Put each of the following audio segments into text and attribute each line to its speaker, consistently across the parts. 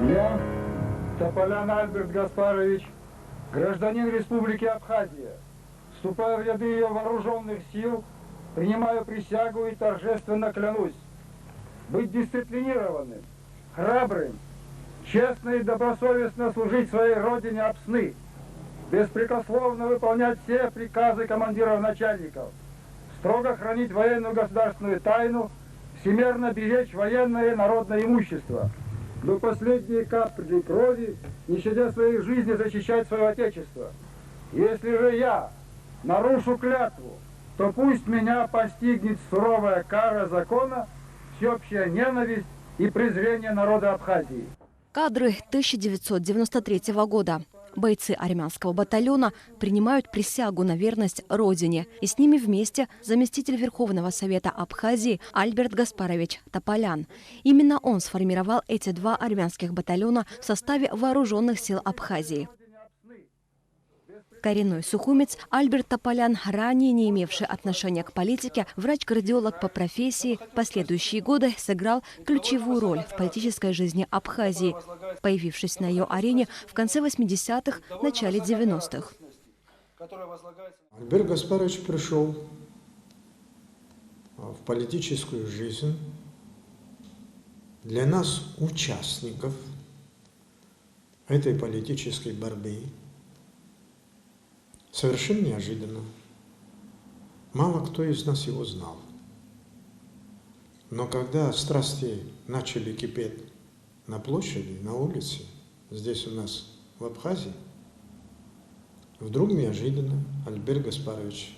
Speaker 1: Я, Тополян Альберт Гаспарович, гражданин Республики Абхазия, вступая в ряды ее вооруженных сил, принимаю присягу и торжественно клянусь быть дисциплинированным, храбрым, честно и добросовестно служить своей родине Апсны, беспрекословно выполнять все приказы командиров-начальников, строго хранить военную государственную тайну, всемерно беречь военное и народное имущество, до последней капли крови, не щадя своей жизни, защищать свое Отечество. Если же я нарушу клятву, то пусть меня постигнет суровая кара закона, всеобщая ненависть и презрение народа Абхазии.
Speaker 2: Кадры 1993 года. Бойцы армянского батальона принимают присягу на верность Родине. И с ними вместе заместитель Верховного Совета Абхазии Альберт Гаспарович Тополян. Именно он сформировал эти два армянских батальона в составе вооруженных сил Абхазии. Коренной сухумец Альберт Тополян, ранее не имевший отношения к политике, врач-кардиолог по профессии, в последующие годы сыграл ключевую роль в политической жизни Абхазии, появившись на ее арене в конце 80-х, начале 90-х.
Speaker 3: Альберт Гаспарович пришел в политическую жизнь для нас, участников этой политической борьбы, совершенно неожиданно. Мало кто из нас его знал. Но когда страсти начали кипеть на площади, на улице, здесь у нас в Абхазии, вдруг неожиданно Альберт Гаспарович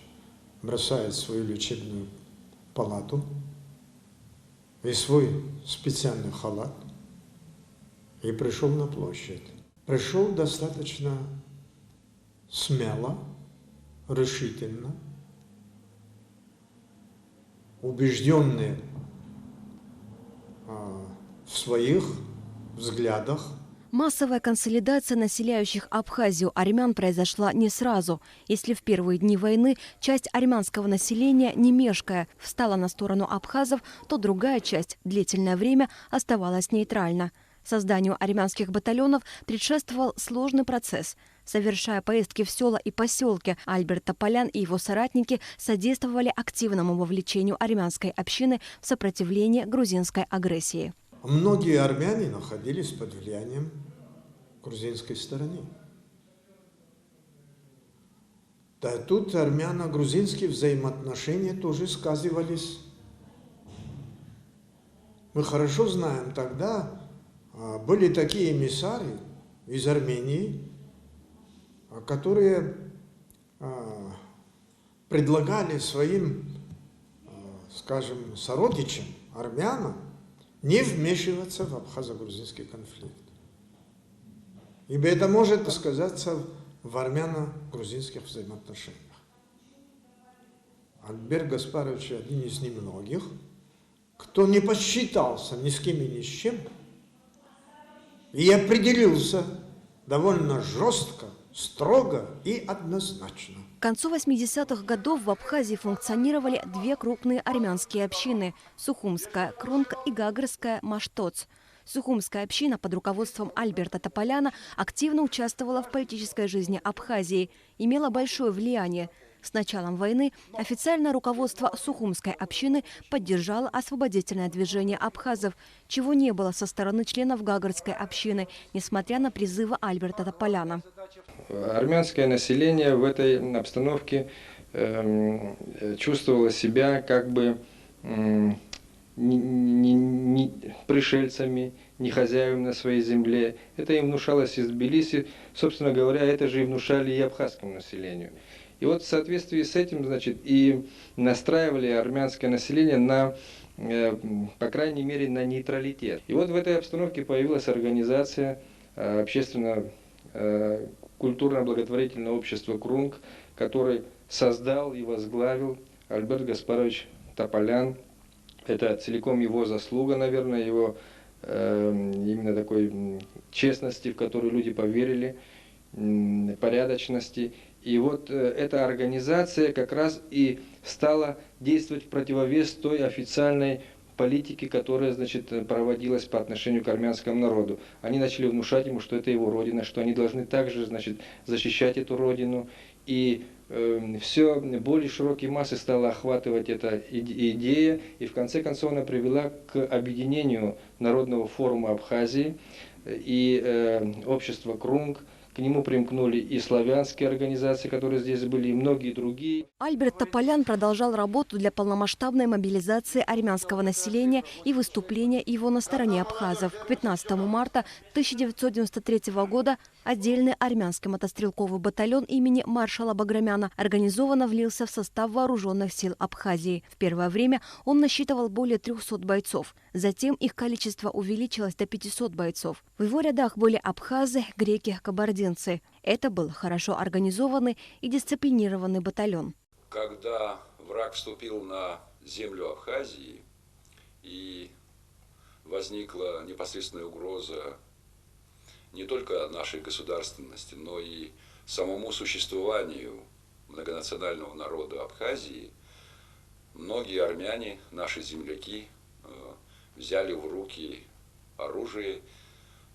Speaker 3: бросает свою лечебную палату и свой специальный халат и пришел на площадь. Пришел достаточно смело, решительно, убежденный в своих взглядах.
Speaker 2: Массовая консолидация населяющих Абхазию армян произошла не сразу. Если в первые дни войны часть армянского населения, не мешкая, встала на сторону абхазов, то другая часть длительное время оставалась нейтральна. Созданию армянских батальонов предшествовал сложный процесс. Совершая поездки в села и поселки, Альберт Тополян и его соратники содействовали активному вовлечению армянской общины в сопротивление грузинской агрессии.
Speaker 3: Многие армяне находились под влиянием грузинской стороны. Да, тут армяно-грузинские взаимоотношения тоже сказывались. Мы хорошо знаем, тогда были такие эмиссары из Армении, которые предлагали своим, скажем, сородичам, армянам, не вмешиваться в абхазо-грузинский конфликт. Ибо это может сказаться в армяно-грузинских взаимоотношениях. Альберт Гаспарович один из немногих, кто не посчитался ни с кем и ни с чем, и определился довольно жестко, строго и однозначно.
Speaker 2: К концу 80-х годов в Абхазии функционировали две крупные армянские общины – Сухумская Крунг и Гагарская Маштоц. Сухумская община под руководством Альберта Тополяна активно участвовала в политической жизни Абхазии, имела большое влияние. С началом войны официальное руководство Сухумской общины поддержало освободительное движение абхазов, чего не было со стороны членов Гагарской общины, несмотря на призывы Альберта Тополяна.
Speaker 4: Армянское население в этой обстановке чувствовало себя как бы не пришельцами, не хозяевами на своей земле. Это им внушалось из Тбилиси. Собственно говоря, это же и внушали и абхазскому населению. И вот в соответствии с этим, значит, и настраивали армянское население на, по крайней мере, на нейтралитет. И вот в этой обстановке появилась организация общественно-культурно-благотворительное общество «Крунг», который создал и возглавил Альберт Гаспарович Тополян. Это целиком его заслуга, наверное, его именно такой честности, в которую люди поверили, порядочности. И вот эта организация как раз и стала действовать в противовес той официальной политики, которая, значит, проводилась по отношению к армянскому народу. Они начали внушать ему, что это его родина, что они должны также, значит, защищать эту родину. И все более широкие массы стала охватывать эта идея, и в конце концов она привела к объединению Народного форума Абхазии и общества Крунг. К нему примкнули и славянские организации, которые здесь были, и многие другие.
Speaker 2: Альберт Тополян продолжал работу для полномасштабной мобилизации армянского населения и выступления его на стороне абхазов. К 15 марта 1993 года отдельный армянский мотострелковый батальон имени маршала Баграмяна организованно влился в состав вооруженных сил Абхазии. В первое время он насчитывал более 300 бойцов. Затем их количество увеличилось до 500 бойцов. В его рядах были абхазы, греки, кабардинцы. Это был хорошо организованный и дисциплинированный батальон.
Speaker 5: Когда враг вступил на землю Абхазии и возникла непосредственная угроза не только нашей государственности, но и самому существованию многонационального народа Абхазии, многие армяне, наши земляки, взяли в руки оружие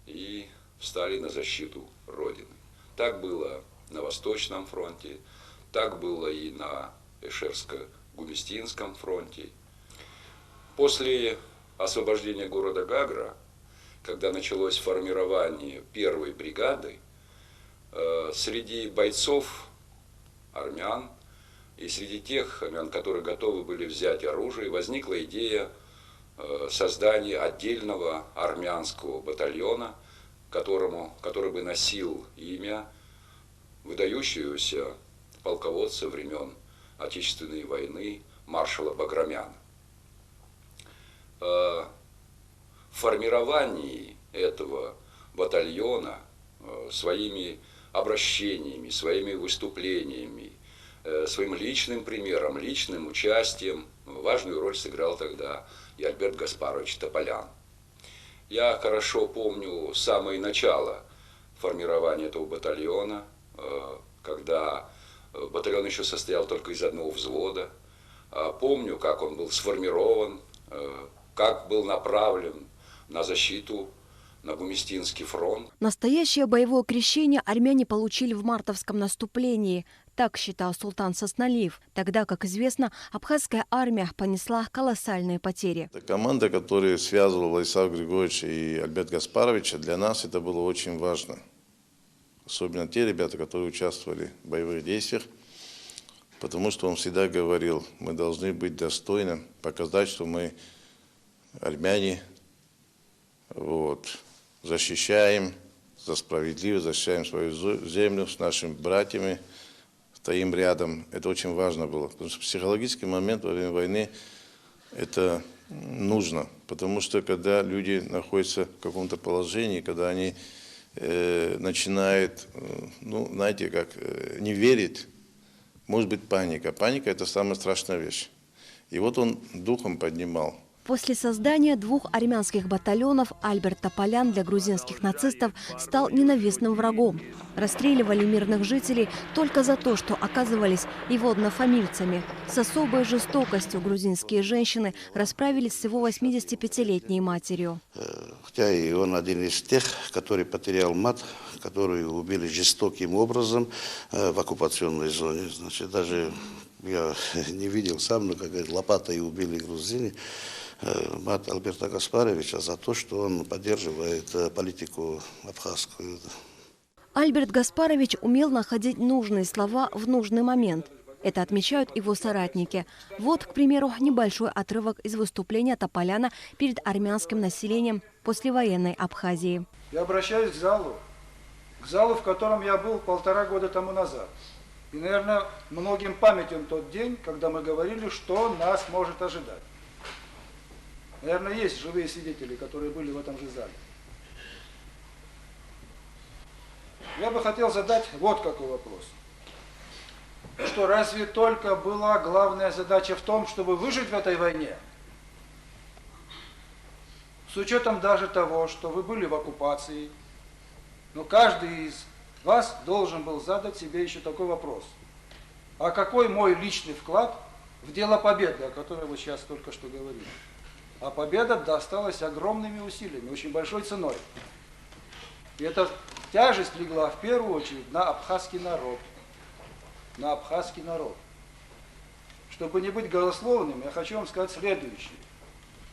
Speaker 5: и встали на защиту Родины. Так было на Восточном фронте, так было и на Эшерско-Гуместинском фронте. После освобождения города Гагра, когда началось формирование первой бригады, среди бойцов армян и среди тех армян, которые готовы были взять оружие, возникла идея создания отдельного армянского батальона, который бы носил имя выдающегося полководца времен Отечественной войны маршала Баграмяна. В формировании этого батальона своими обращениями, своими выступлениями, своим личным примером, личным участием важную роль сыграл тогда и Альберт Гаспарович Тополян. Я хорошо помню самое начало формирования этого батальона, когда батальон еще состоял только из одного взвода. Помню, как он был сформирован, как был направлен на защиту на Гуместинский фронт.
Speaker 2: Настоящее боевое крещение армяне получили в мартовском наступлении. Так считал султан Сосналиев, тогда, как известно, абхазская армия понесла колоссальные потери.
Speaker 6: Команда, которая связывала Владислава Григорьевича и Альберта Гаспаровича, для нас это было очень важно. Особенно те ребята, которые участвовали в боевых действиях, потому что он всегда говорил, мы должны быть достойны, показать, что мы армяне, защищаем за справедливость, защищаем свою землю с нашими братьями, стоим рядом. Это очень важно было, потому что психологический момент во время войны это нужно, потому что когда люди находятся в каком-то положении, когда они начинают, не верить, может быть паника. Паника – это самая страшная вещь. И вот он духом поднимал.
Speaker 2: После создания двух армянских батальонов Альберт Тополян для грузинских нацистов стал ненавистным врагом. Расстреливали мирных жителей только за то, что оказывались его однофамильцами. С особой жестокостью грузинские женщины расправились с его 85-летней матерью.
Speaker 7: Хотя и он один из тех, который потерял мать, которую убили жестоким образом в оккупационной зоне. Значит, даже я не видел сам, но как лопатой убили грузины. Мать Альберта Гаспаровича за то, что он поддерживает политику абхазскую.
Speaker 2: Альберт Гаспарович умел находить нужные слова в нужный момент. Это отмечают его соратники. Вот, к примеру, небольшой отрывок из выступления Тополяна перед армянским населением послевоенной Абхазии.
Speaker 1: Я обращаюсь к залу, в котором я был 1,5 года тому назад. И, наверное, многим памятен тот день, когда мы говорили, что нас может ожидать. Наверное, есть живые свидетели, которые были в этом же зале. Я бы хотел задать вот какой вопрос. Что разве только была главная задача в том, чтобы выжить в этой войне? С учетом даже того, что вы были в оккупации, но каждый из вас должен был задать себе еще такой вопрос. А какой мой личный вклад в дело победы, о которой вы сейчас только что говорили? А победа досталась огромными усилиями, очень большой ценой. И эта тяжесть легла в первую очередь на абхазский народ. На абхазский народ. Чтобы не быть голословным, я хочу вам сказать следующее.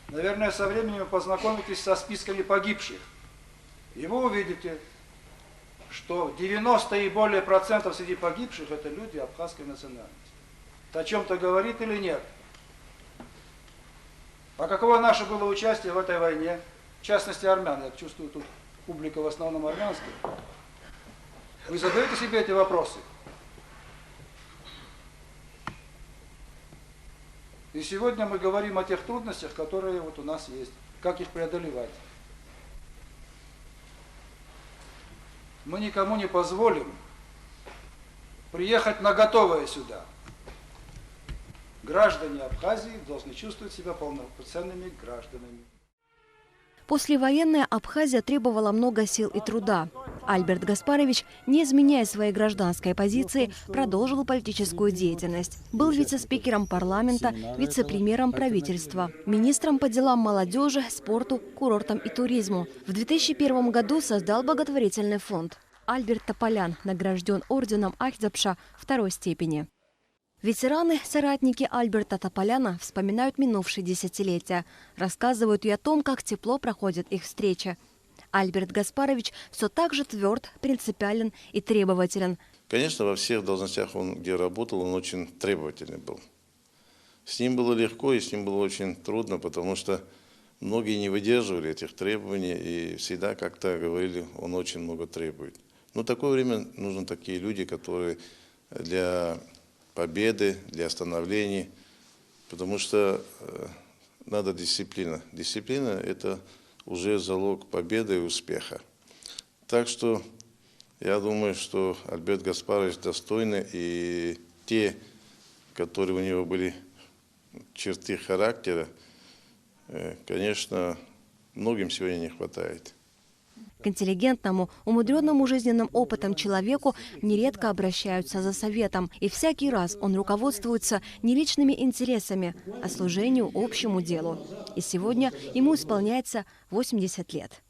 Speaker 1: Наверное, со временем вы познакомитесь со списками погибших. И вы увидите, что 90 и более процентов среди погибших это люди абхазской национальности. Это о чем-то говорит или нет? А каково наше было участие в этой войне? В частности, армян. Я чувствую, тут публика в основном армянская. Вы задаете себе эти вопросы? И сегодня мы говорим о тех трудностях, которые вот у нас есть. Как их преодолевать? Мы никому не позволим приехать на готовое сюда. Граждане Абхазии должны чувствовать себя полноценными гражданами.
Speaker 2: Послевоенная Абхазия требовала много сил и труда. Альберт Гаспарович, не изменяя своей гражданской позиции, продолжил политическую деятельность. Был вице-спикером парламента, вице-премьером правительства, министром по делам молодежи, спорту, курортам и туризму. В 2001 году создал благотворительный фонд. Альберт Тополян награжден орденом Ахтзапша второй степени. Ветераны, соратники Альберта Тополяна вспоминают минувшие десятилетия, рассказывают и о том, как тепло проходит их встреча. Альберт Гаспарович все так же тверд, принципиален и требователен.
Speaker 6: Конечно, во всех должностях, где работал, он очень требовательный был. С ним было легко и с ним было очень трудно, потому что многие не выдерживали этих требований и всегда как-то говорили, он очень много требует. Но в такое время нужны такие люди, которые для победы, для становлений, потому что надо дисциплина. Дисциплина – это уже залог победы и успеха. Так что я думаю, что Альберт Гаспарович достойный, и те, которые у него были черты характера, конечно, многим сегодня не хватает.
Speaker 2: К интеллигентному, умудренному жизненным опытом человеку нередко обращаются за советом. И всякий раз он руководствуется не личными интересами, а служению общему делу. И сегодня ему исполняется 80 лет.